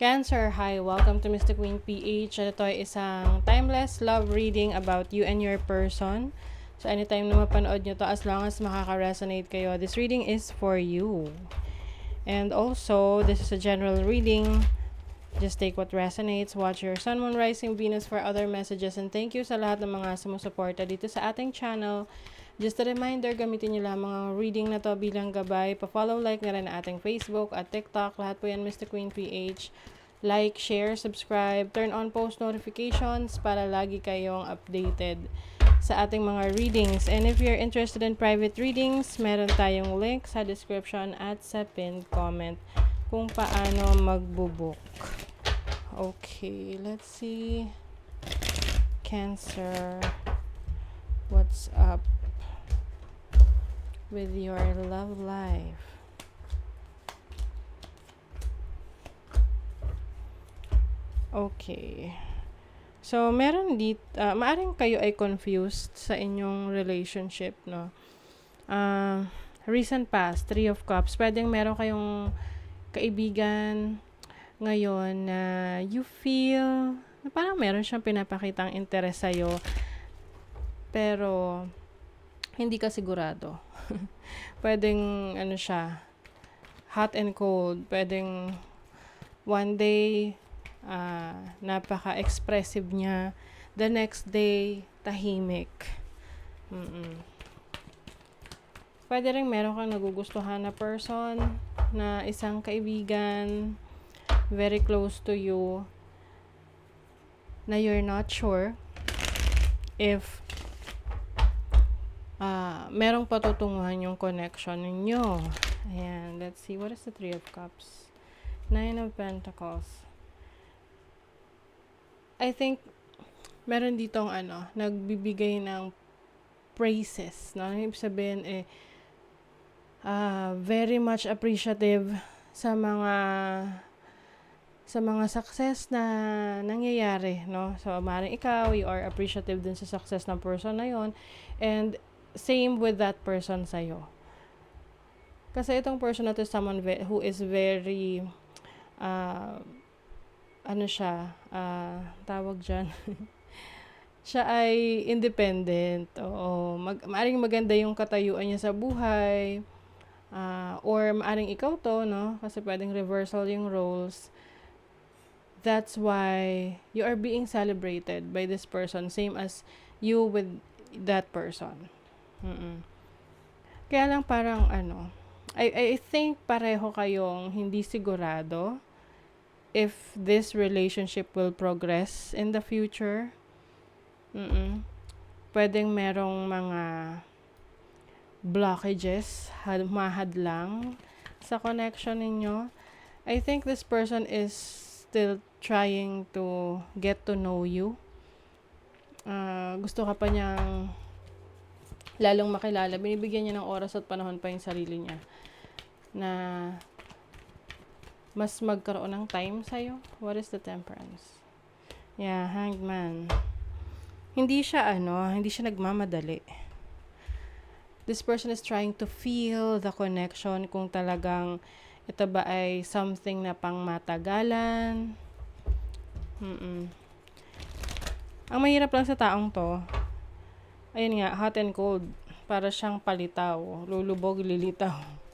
Cancer, hi! Welcome to Mr. Queen PH. Ito ay isang timeless love reading about you and your person. So, anytime na mapanood nyo to, as long as makaka-resonate kayo, this reading is for you. And also, this is a general reading. Just take what resonates. Watch your sun, moon, rising, Venus for other messages. And thank you sa lahat ng mga sumusuporta dito sa ating channel. Just a reminder, gamitin nyo lang mga reading na to bilang gabay. Pa-follow, like na rin na ating Facebook at TikTok. Lahat po yan Mr. Queen PH. Like, share, subscribe, turn on post notifications para lagi kayong updated sa ating mga readings. And if you're interested in private readings, meron tayong link sa description at sa pinned comment kung paano magbubook. Okay, let's see. Cancer, what's up with your love life? Okay. So, meron dito, maaring kayo ay confused sa inyong relationship, no? Recent past, Three of Cups, pwedeng meron kayong kaibigan ngayon na you feel na parang meron siyang pinapakitang interes sa'yo, pero hindi ka sigurado. Pwedeng, siya, hot and cold. Pwedeng one day, napaka-expressive niya. The next day, tahimik. Pwede rin meron kang nagugustuhan na person, na isang kaibigan, very close to you, na you're not sure if merong patutunguhan yung connection ninyo. Ayan, let's see. What is the Three of Cups? Nine of Pentacles. I think, meron ditong nagbibigay ng praises. No? Ibig sabihin, very much appreciative sa mga success na nangyayari, no? So, maaaring ikaw, you are appreciative din sa success ng person na yon, and same with that person sa'yo. Kasi itong person na to is someone who is very, tawag dyan, siya ay independent, oo, maaaring maganda yung katayuan niya sa buhay, or maaaring ikaw to, no? Kasi pwedeng reversal yung roles. That's why you are being celebrated by this person, same as you with that person. Kaya lang parang I think pareho kayong hindi sigurado if this relationship will progress in the future. Pwedeng merong mga blockages, mahadlang sa connection ninyo. I think this person is still trying to get to know you. Gusto ka pa niyang lalong makilala. Binibigyan niya ng oras at panahon pa yung sarili niya na mas magkaroon ng time sa'yo. What is the Temperance? Yeah, Hanged Man. Hindi siya nagmamadali. This person is trying to feel the connection, kung talagang ito ba ay something na pang matagalan. Ang mahirap lang sa taong to, ayun nga, hot and cold. Para siyang palitaw, lulubog, lilitaw.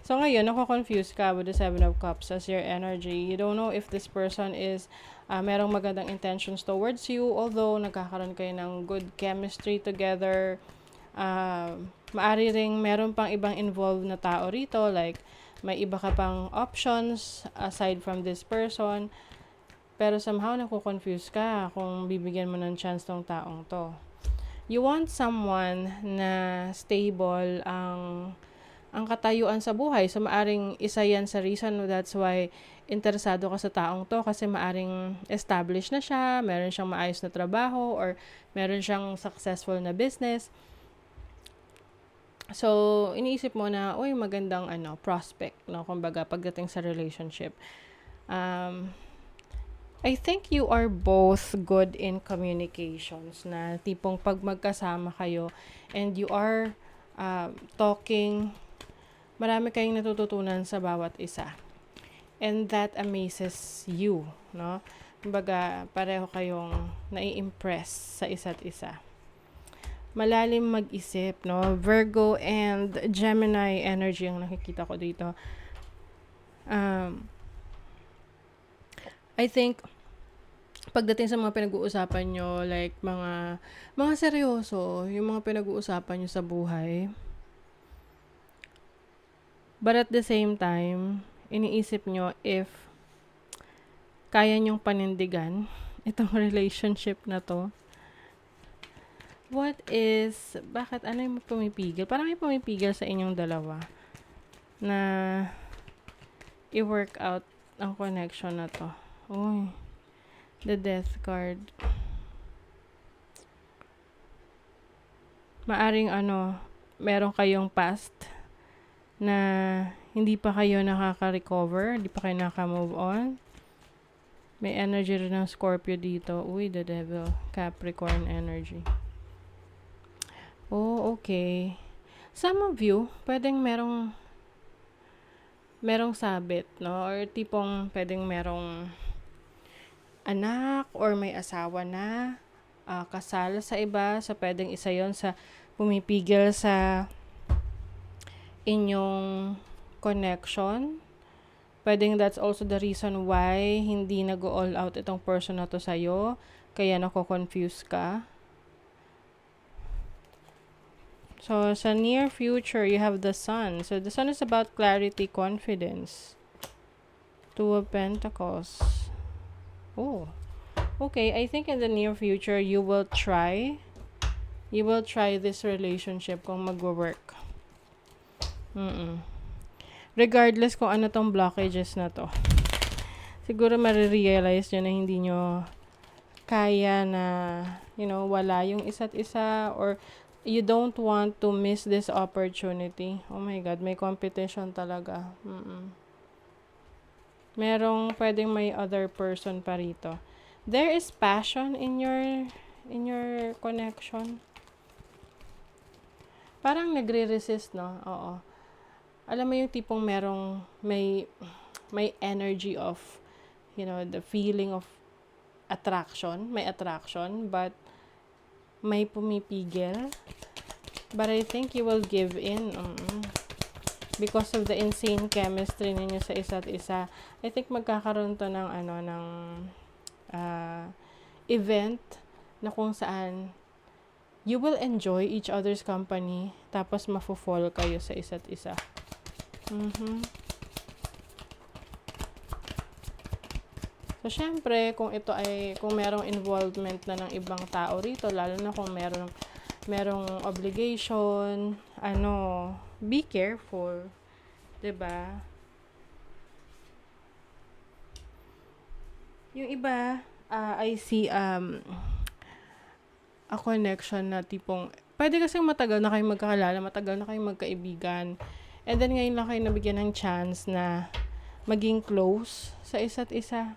So ngayon, nako-confuse ka with the Seven of Cups as your energy. You don't know if this person is merong magandang intentions towards you, although nagkakaroon kayo ng good chemistry together. Maari ring meron pang ibang involved na tao rito, like may iba ka pang options aside from this person, pero somehow nako-confuse ka kung bibigyan mo ng chance tong taong to. You want someone na stable ang katayuan sa buhay. So, maaring isa yan sa reason, that's why interesado ka sa taong to, kasi maaring established na siya, meron siyang maayos na trabaho, or meron siyang successful na business. So, iniisip mo na, magandang prospect, no? Kumbaga, pagdating sa relationship. I think you are both good in communications, na tipong pag magkasama kayo and you are talking, marami kayong natututunan sa bawat isa. And that amazes you, no? Kumbaga, pareho kayong nai-impress sa isa't isa. Malalim mag-isip, no? Virgo and Gemini energy ang nakikita ko dito. I think, pagdating sa mga pinag-uusapan nyo, like, mga seryoso, yung mga pinag-uusapan nyo sa buhay. But at the same time, iniisip nyo if kaya nyong panindigan itong relationship na to. Bakit ano yung pumipigil? Parang may pumipigil sa inyong dalawa na i-work out ang connection na to. Uy, the death card. Maaring meron kayong past na hindi pa kayo nakaka-recover, hindi pa kayo nakaka-move on. May energy rin ng Scorpio dito. Uy, the devil. Capricorn energy. Oh, okay. Some of you, pwedeng merong sabit, no? Or tipong pwedeng merong anak or may asawa na, kasal sa iba. So, pwedeng isa yon sa pumipigil sa inyong connection. Pwedeng that's also the reason why hindi nag-all out itong person na to sa'yo. Kaya nako-confuse ka. So, sa near future, you have the Sun. So, the Sun is about clarity, confidence. Two of Pentacles. Oh. Okay, I think in the near future, you will try this relationship kung mag-work. Regardless kung ano tong blockages na to. Siguro marirealize nyo na hindi nyo kaya na, wala yung isa't isa, or you don't want to miss this opportunity. Oh my God, may competition talaga. Merong pwedeng may other person pa rito. There is passion in your connection. Parang nagre-resist, no? Oo. Alam mo yung tipong may energy of, the feeling of attraction. May attraction, but may pumipigil. But I think you will give in. Because of the insane chemistry ninyo sa isa't isa. I think magkakaroon to ng event na kung saan you will enjoy each other's company, tapos mafo-fall kayo sa isa't isa. So, syempre, kung merong involvement na ng ibang tao rito, lalo na kung merong obligation, be careful. 'Di ba? Yung iba, I see a connection na tipong, pwede kasing matagal na kayong magkakalala, matagal na kayong magkaibigan. And then ngayon lang kayo nabigyan ng chance na maging close sa isa't isa.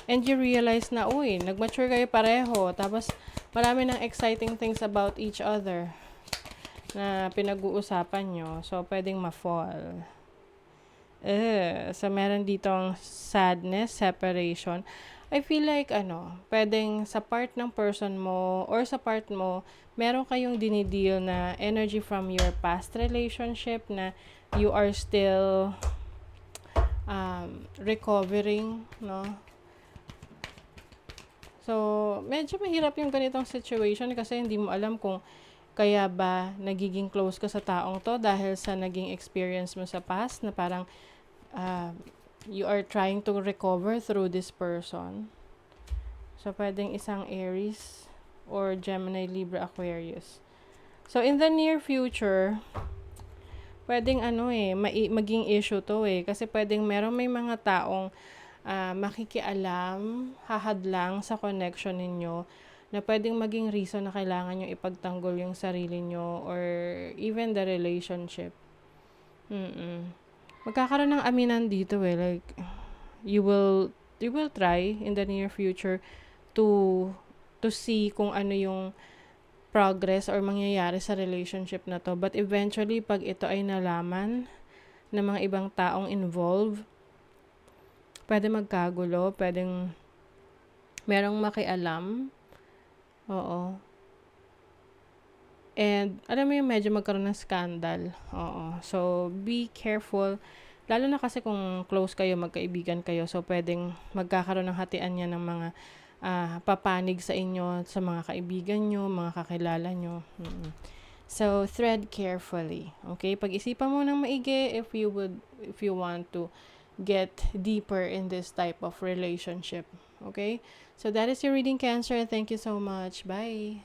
And you realize na, nag-mature kayo pareho. Tapos, marami ng exciting things about each other na pinag-uusapan nyo. So, pwedeng ma-fall. So, meron ditong sadness, separation. I feel like, pwedeng sa part ng person mo or sa part mo, meron kayong dinideal na energy from your past relationship na you are still recovering, no? So, medyo mahirap yung ganitong situation kasi hindi mo alam kung kaya ba nagiging close ka sa taong to dahil sa naging experience mo sa past na parang you are trying to recover through this person. So, pwedeng isang Aries or Gemini, Libra, Aquarius. So, in the near future, pwedeng maging issue to kasi pwedeng may mga taong makikialam, hahadlang sa connection ninyo na pwedeng maging reason na kailangan nyo ipagtanggol yung sarili nyo or even the relationship. Magkakaroon ng aminan dito like you will try in the near future to see kung ano yung progress or mangyayari sa relationship na to. But eventually, pag ito ay nalaman ng mga ibang taong involved. Pwede magkagulo, pwedeng merong makialam. Oo. And, alam mo yung medyo magkaroon ng scandal. Oo. So, be careful. Lalo na kasi kung close kayo, magkaibigan kayo. So, pwedeng magkakaroon ng hatian niya ng mga papanig sa inyo, sa mga kaibigan nyo, mga kakilala nyo. So, tread carefully. Okay? Pag-isipan mo ng maigi if you want to get deeper in this type of relationship. Okay? So, that is your reading, Cancer. Thank you so much. Bye!